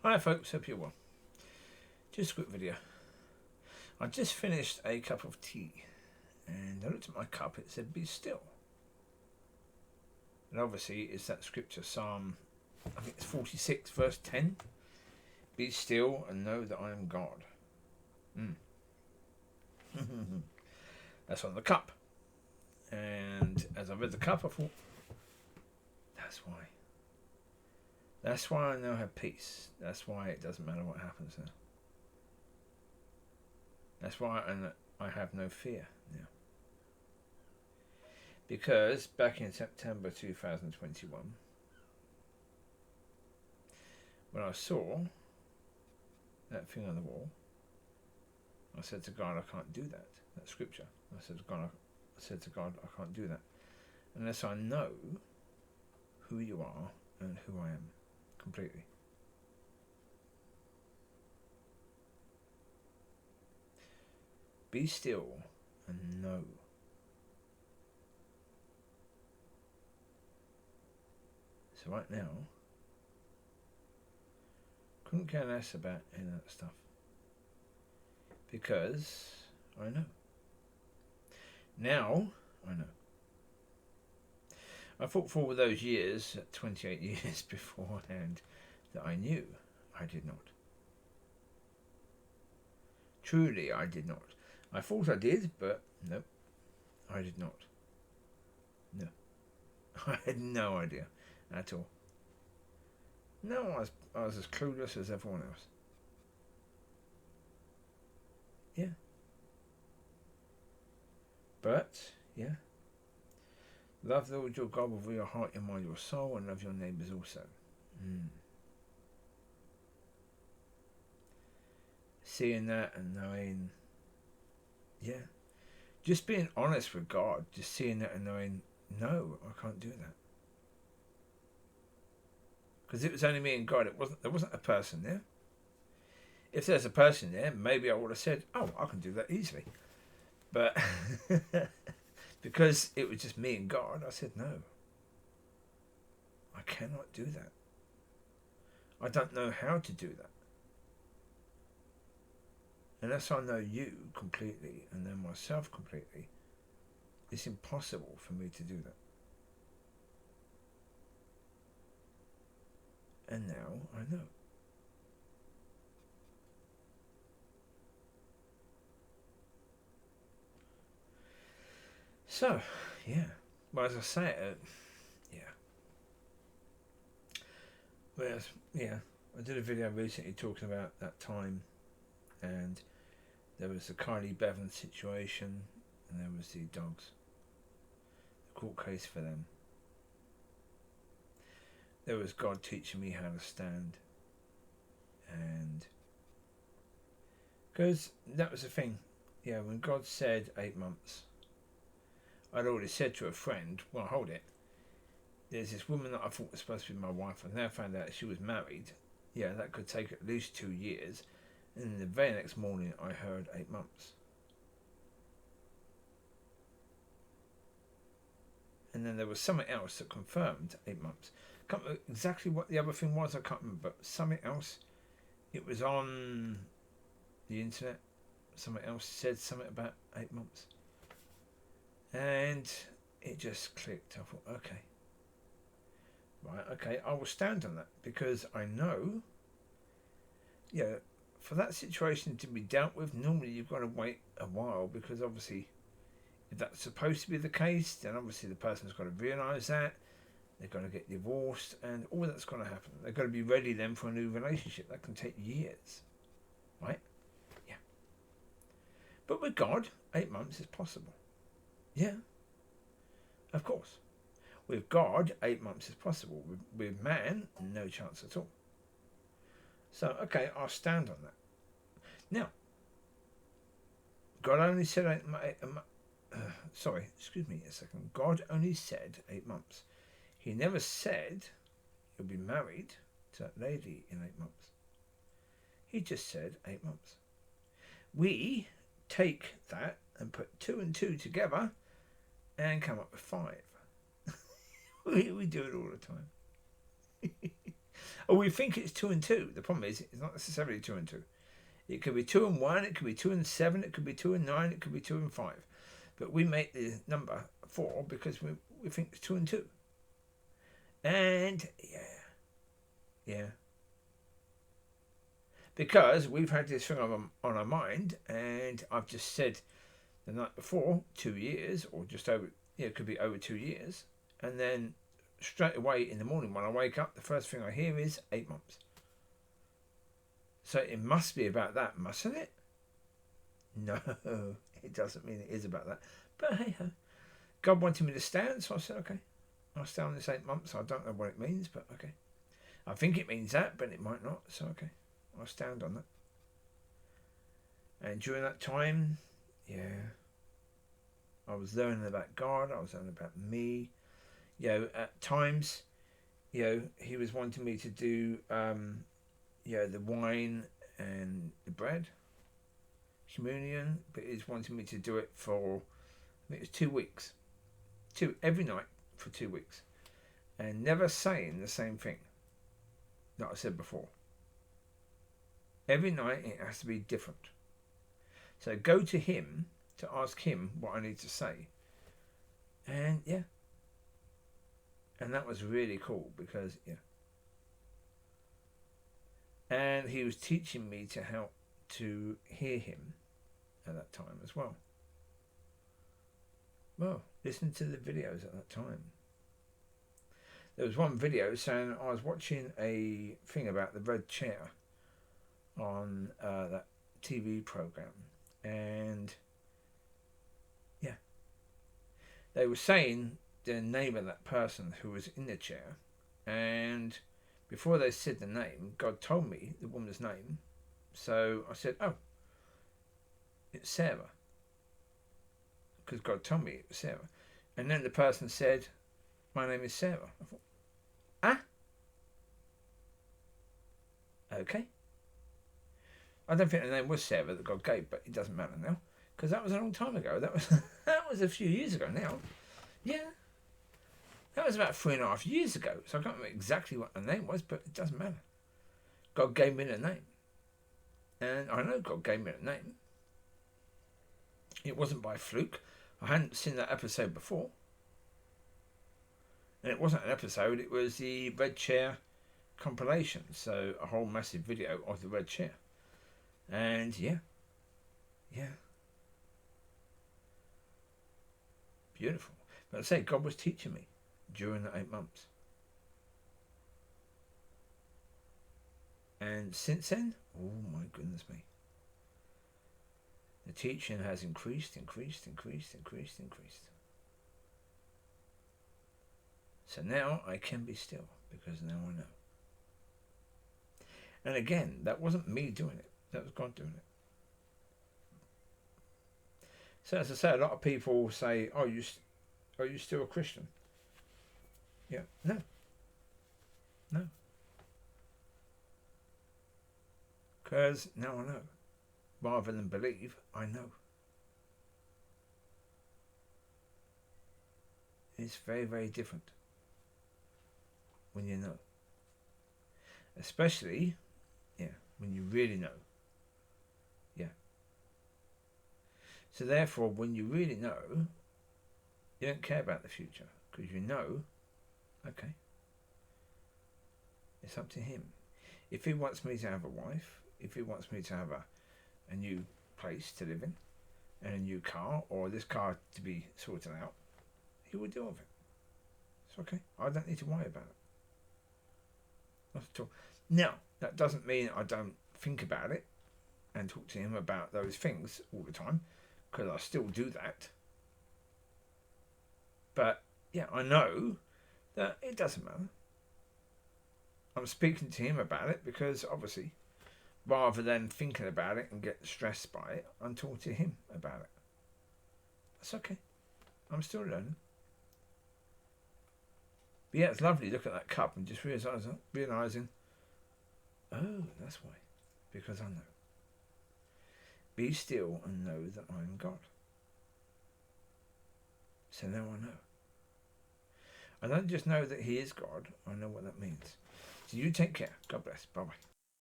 Hi folks, hope you're well. Just a quick video. I just finished a cup of tea and I looked at my cup, it said be still. And obviously it's that scripture, Psalm, I think it's 46 verse 10. Be still and know that I am God. That's on the cup. And as I read the cup I thought, that's why. That's why I now have peace. That's why it doesn't matter what happens now. That's why I have no fear now. Because back in September 2021, when I saw that thing on the wall, I said to God, I can't do that. That scripture. I said to God, I can't do that unless I know who you are and who I am completely. Be still and know. So right now, couldn't care less about any of that stuff. Because I know. Now, I know. I thought for all those years, 28 years beforehand, that I knew. I did not. Truly, I did not. I thought I did, but no, I did not. No. I had no idea at all. No, I was as clueless as everyone else. Yeah. But, yeah. Love the Lord your God with all your heart, your mind, your soul, and love your neighbours also. Seeing that and knowing, yeah. Just being honest with God, just seeing that and knowing, no, I can't do that. Because it was only me and God. There wasn't a person there. If there's a person there, maybe I would have said, oh, I can do that easily. But because it was just me and God, I said, no. I cannot do that. I don't know how to do that. Unless I know you completely and know myself completely, it's impossible for me to do that. And now I know. So, yeah. Well, as I say, yeah. Whereas, yeah, I did a video recently talking about that time, and there was the Kylie Bevan situation, and there was the dogs. The court case for them. There was God teaching me how to stand, and because that was the thing, yeah. When God said 8 months, I'd already said to a friend, well, hold it. There's this woman that I thought was supposed to be my wife. I've now found out she was married. Yeah, that could take at least 2 years. And the very next morning, I heard 8 months. And then there was something else that confirmed 8 months. Can't remember exactly what the other thing was. I can't remember, but something else. It was on the internet. Something else said something about 8 months. And it just clicked. I thought, okay. Right, okay, I will stand on that because I know, yeah, for that situation to be dealt with, normally you've got to wait a while because obviously if that's supposed to be the case, then obviously the person's got to realise that. They've got to get divorced and all that's got to happen. They've got to be ready then for a new relationship. That can take years, right? Yeah. But with God, 8 months is possible. Yeah, of course. With God, 8 months is possible. With man, no chance at all. So, okay, I'll stand on that. Now, God only said sorry, excuse me a second. God only said 8 months. He never said you'll be married to that lady in 8 months. He just said 8 months. We take that and put 2 and 2 together and come up with 5. We do it all the time. Oh, we think it's 2 and 2. The problem is, it's not necessarily 2 and 2. It could be 2 and 1. It could be 2 and 7. It could be 2 and 9. It could be 2 and 5. But we make the number 4 because we think it's 2 and 2. And yeah. Because we've had this thing on our mind, and I've just said the night before, 2 years, or just over, it could be over 2 years. And then straight away in the morning when I wake up, the first thing I hear is 8 months. So it must be about that, mustn't it? No, it doesn't mean it is about that. But hey ho. God wanted me to stand, so I said, okay, I'll stay on this 8 months. I don't know what it means, but okay. I think it means that, but it might not, so okay. I'll stand on that. And during that time, I was learning about God. I was learning about me. At times, he was wanting me to do, the wine and the bread, communion, but he's wanting me to do it for, I think it was 2 weeks. Every night for 2 weeks. And never saying the same thing that I said before. Every night it has to be different. So go to him to ask him what I need to say. And and that was really cool because and he was teaching me to help to hear him at that time as well. Well, listen to the videos at that time. There was one video saying I was watching a thing about the red chair on that TV program, and they were saying the name of that person who was in the chair, and before they said the name, God told me the woman's name, so I said, oh, it's Sarah, because God told me it was Sarah. And then the person said, my name is Sarah. I thought, okay. I don't think the name was Sarah that God gave, but it doesn't matter now, because that was a long time ago. That was a few years ago now. Yeah. That was about 3.5 years ago, so I can't remember exactly what the name was, but it doesn't matter. God gave me the name. And I know God gave me the name. It wasn't by fluke. I hadn't seen that episode before. And it wasn't an episode, it was the Red Chair compilation. So a whole massive video of the Red Chair. And yeah. Beautiful. But I say, God was teaching me during the 8 months. And since then, oh my goodness me. The teaching has increased. So now I can be still, because now I know. And again, that wasn't me doing it. That was God doing it. So as I say, a lot of people say, are you still a Christian? Yeah. No. Because now I know. Rather than believe, I know. It's very, very different when you know. Especially, when you really know. Yeah. So therefore, when you really know, you don't care about the future, because you know, okay, it's up to him. If he wants me to have a wife, if he wants me to have a new place to live in, and a new car, or this car to be sorted out, he will deal with it. It's okay. I don't need to worry about it. Not at all. Now, that doesn't mean I don't think about it and talk to him about those things all the time, because I still do that. But I know that it doesn't matter. I'm speaking to him about it because obviously, rather than thinking about it and get stressed by it, I'm talking to him about it. That's okay. I'm still learning. But it's lovely. Look at that cup and just realising, oh, that's why. Because I know. Be still and know that I am God. So now I know. I don't just know that he is God. I know what that means. So you take care. God bless. Bye bye.